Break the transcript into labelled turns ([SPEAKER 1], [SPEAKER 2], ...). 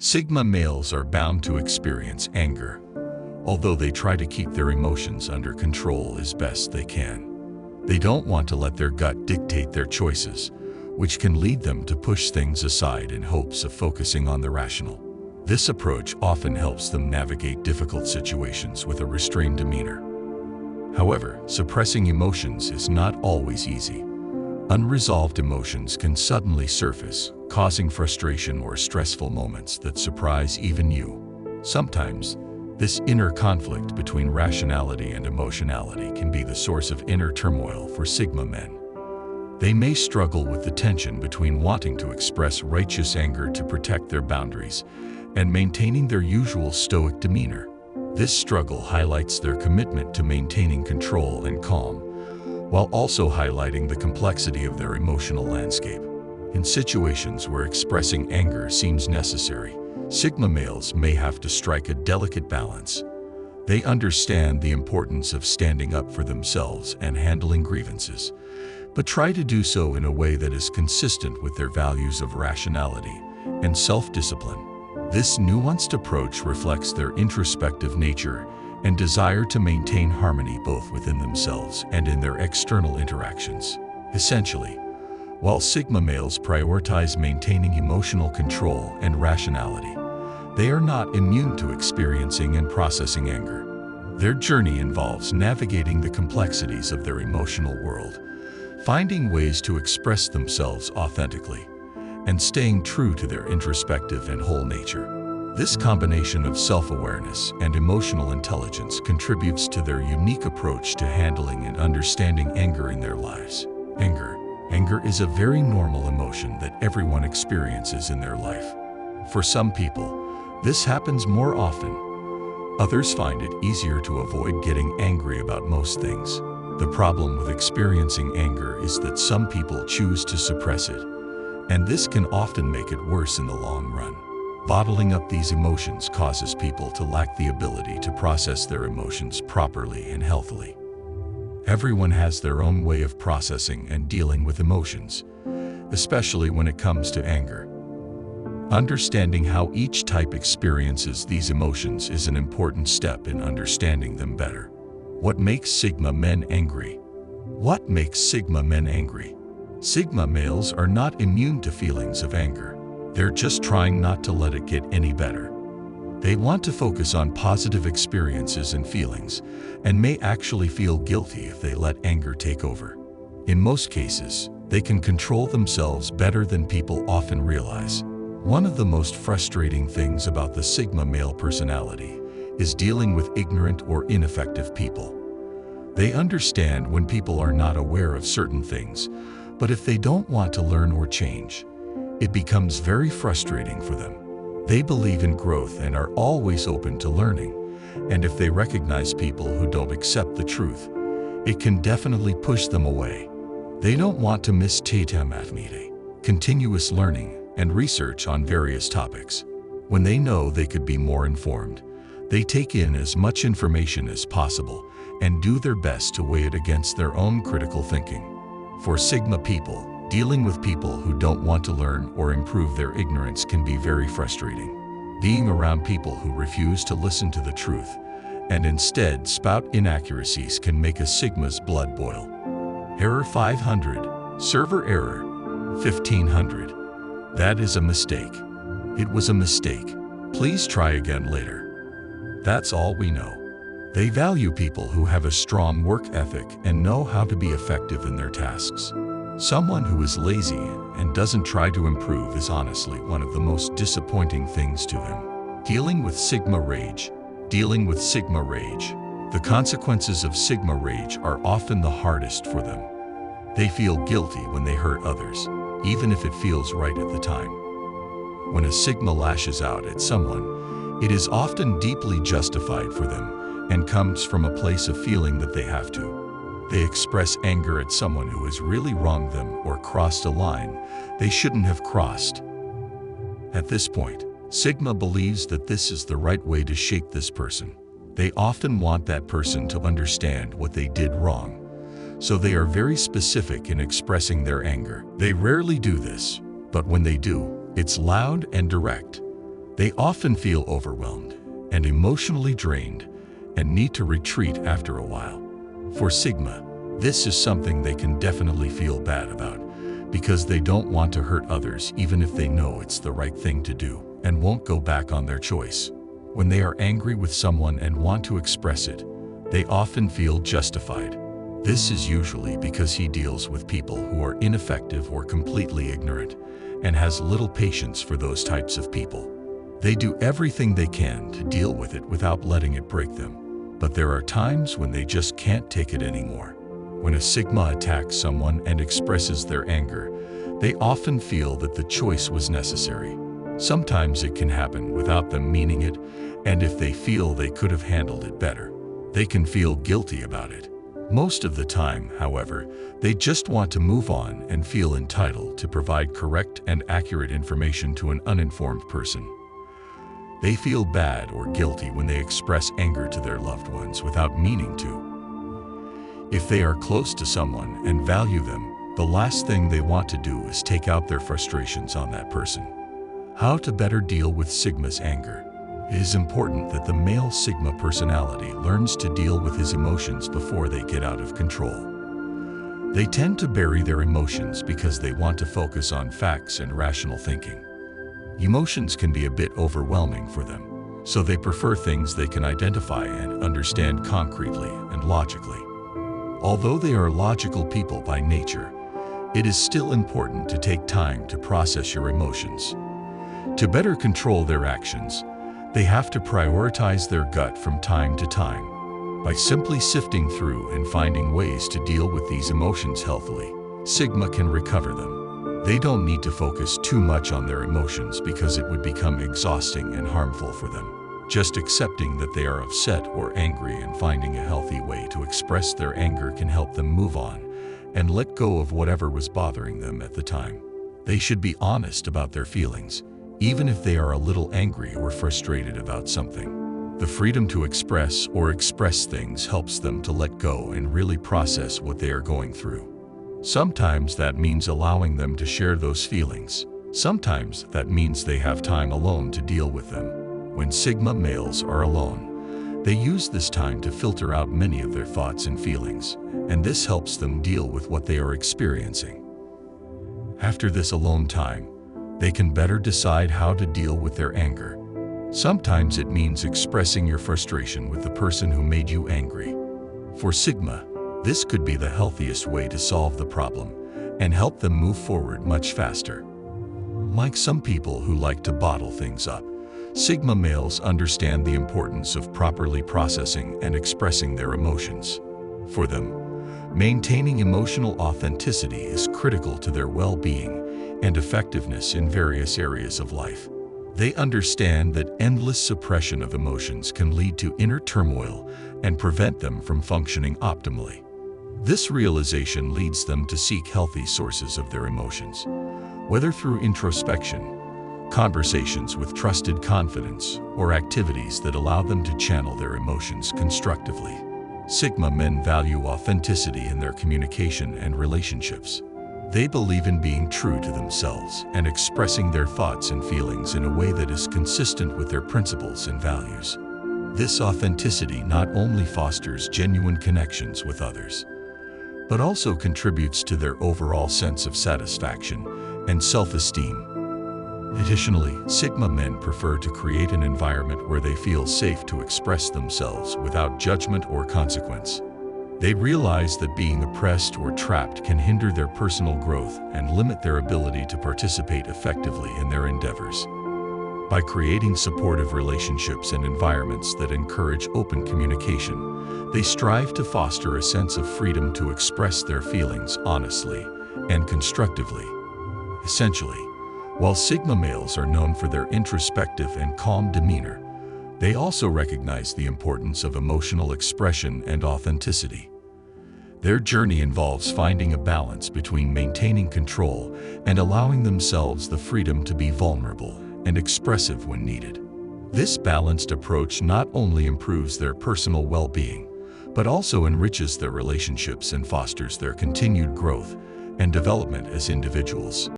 [SPEAKER 1] Sigma males are bound to experience anger, although they try to keep their emotions under control as best they can. They don't want to let their gut dictate their choices, which can lead them to push things aside in hopes of focusing on the rational. This approach often helps them navigate difficult situations with a restrained demeanor. However, suppressing emotions is not always easy. Unresolved emotions can suddenly surface, causing frustration or stressful moments that surprise even you. Sometimes, this inner conflict between rationality and emotionality can be the source of inner turmoil for Sigma men. They may struggle with the tension between wanting to express righteous anger to protect their boundaries and maintaining their usual stoic demeanor. This struggle highlights their commitment to maintaining control and calm, while also highlighting the complexity of their emotional landscape. In situations where expressing anger seems necessary, Sigma males may have to strike a delicate balance. They understand the importance of standing up for themselves and handling grievances, but try to do so in a way that is consistent with their values of rationality and self-discipline. This nuanced approach reflects their introspective nature and desire to maintain harmony both within themselves and in their external interactions. Essentially, while Sigma males prioritize maintaining emotional control and rationality, they are not immune to experiencing and processing anger. Their journey involves navigating the complexities of their emotional world, finding ways to express themselves authentically, and staying true to their introspective and whole nature. This combination of self-awareness and emotional intelligence contributes to their unique approach to handling and understanding anger in their lives. Anger is a very normal emotion that everyone experiences in their life. For some people, this happens more often. Others find it easier to avoid getting angry about most things. The problem with experiencing anger is that some people choose to suppress it, and this can often make it worse in the long run. Bottling up these emotions causes people to lack the ability to process their emotions properly and healthily. Everyone has their own way of processing and dealing with emotions, especially when it comes to anger. Understanding how each type experiences these emotions is an important step in understanding them better. What makes Sigma men angry? What makes Sigma men angry? Sigma males are not immune to feelings of anger. They're just trying not to let it get any better. They want to focus on positive experiences and feelings, and may actually feel guilty if they let anger take over. In most cases, they can control themselves better than people often realize. One of the most frustrating things about the Sigma male personality is dealing with ignorant or ineffective people. They understand when people are not aware of certain things, but if they don't want to learn or change, it becomes very frustrating for them. They believe in growth and are always open to learning, and if they recognize people who don't accept the truth, it can definitely push them away. They don't want to miss continuous learning and research on various topics. When they know they could be more informed, they take in as much information as possible and do their best to weigh it against their own critical thinking. For Sigma people, dealing with people who don't want to learn or improve their ignorance can be very frustrating. Being around people who refuse to listen to the truth and instead spout inaccuracies can make a Sigma's blood boil. Error 500. Server error 1500. That is a mistake. It was a mistake. Please try again later. That's all we know. They value people who have a strong work ethic and know how to be effective in their tasks. Someone who is lazy and doesn't try to improve is honestly one of the most disappointing things to them. Dealing with Sigma rage. The consequences of Sigma rage are often the hardest for them. They feel guilty when they hurt others, even if it feels right at the time. When a Sigma lashes out at someone, it is often deeply justified for them and comes from a place of feeling that they have to. They express anger at someone who has really wronged them or crossed a line they shouldn't have crossed. At this point, Sigma believes that this is the right way to shape this person. They often want that person to understand what they did wrong, so they are very specific in expressing their anger. They rarely do this, but when they do, it's loud and direct. They often feel overwhelmed and emotionally drained and need to retreat after a while. For Sigma, this is something they can definitely feel bad about because they don't want to hurt others even if they know it's the right thing to do and won't go back on their choice. When they are angry with someone and want to express it, they often feel justified. This is usually because he deals with people who are ineffective or completely ignorant and has little patience for those types of people. They do everything they can to deal with it without letting it break them, but there are times when they just can't take it anymore. When a Sigma attacks someone and expresses their anger, they often feel that the choice was necessary. Sometimes it can happen without them meaning it, and if they feel they could have handled it better, they can feel guilty about it. Most of the time, however, they just want to move on and feel entitled to provide correct and accurate information to an uninformed person. They feel bad or guilty when they express anger to their loved ones without meaning to. If they are close to someone and value them, the last thing they want to do is take out their frustrations on that person. How to better deal with Sigma's anger? It is important that the male Sigma personality learns to deal with his emotions before they get out of control. They tend to bury their emotions because they want to focus on facts and rational thinking. Emotions can be a bit overwhelming for them, so they prefer things they can identify and understand concretely and logically. Although they are logical people by nature, it is still important to take time to process your emotions. To better control their actions, they have to prioritize their gut from time to time. By simply sifting through and finding ways to deal with these emotions healthily, Sigma can recover them. They don't need to focus too much on their emotions because it would become exhausting and harmful for them. Just accepting that they are upset or angry and finding a healthy way to express their anger can help them move on and let go of whatever was bothering them at the time. They should be honest about their feelings, even if they are a little angry or frustrated about something. The freedom to express things helps them to let go and really process what they are going through. Sometimes that means allowing them to share those feelings. Sometimes that means they have time alone to deal with them. When Sigma males are alone, they use this time to filter out many of their thoughts and feelings, and this helps them deal with what they are experiencing. After this alone time, they can better decide how to deal with their anger. Sometimes it means expressing your frustration with the person who made you angry. For Sigma, this could be the healthiest way to solve the problem and help them move forward much faster. Like some people who like to bottle things up, Sigma males understand the importance of properly processing and expressing their emotions. For them, maintaining emotional authenticity is critical to their well-being and effectiveness in various areas of life. They understand that endless suppression of emotions can lead to inner turmoil and prevent them from functioning optimally. This realization leads them to seek healthy sources of their emotions, whether through introspection, conversations with trusted confidants, or activities that allow them to channel their emotions constructively. Sigma men value authenticity in their communication and relationships. They believe in being true to themselves and expressing their thoughts and feelings in a way that is consistent with their principles and values. This authenticity not only fosters genuine connections with others, but also contributes to their overall sense of satisfaction and self-esteem. Additionally, Sigma men prefer to create an environment where they feel safe to express themselves without judgment or consequence. They realize that being oppressed or trapped can hinder their personal growth and limit their ability to participate effectively in their endeavors. By creating supportive relationships and environments that encourage open communication, they strive to foster a sense of freedom to express their feelings honestly and constructively. Essentially, while Sigma males are known for their introspective and calm demeanor, they also recognize the importance of emotional expression and authenticity. Their journey involves finding a balance between maintaining control and allowing themselves the freedom to be vulnerable and expressive when needed. This balanced approach not only improves their personal well-being, but also enriches their relationships and fosters their continued growth and development as individuals.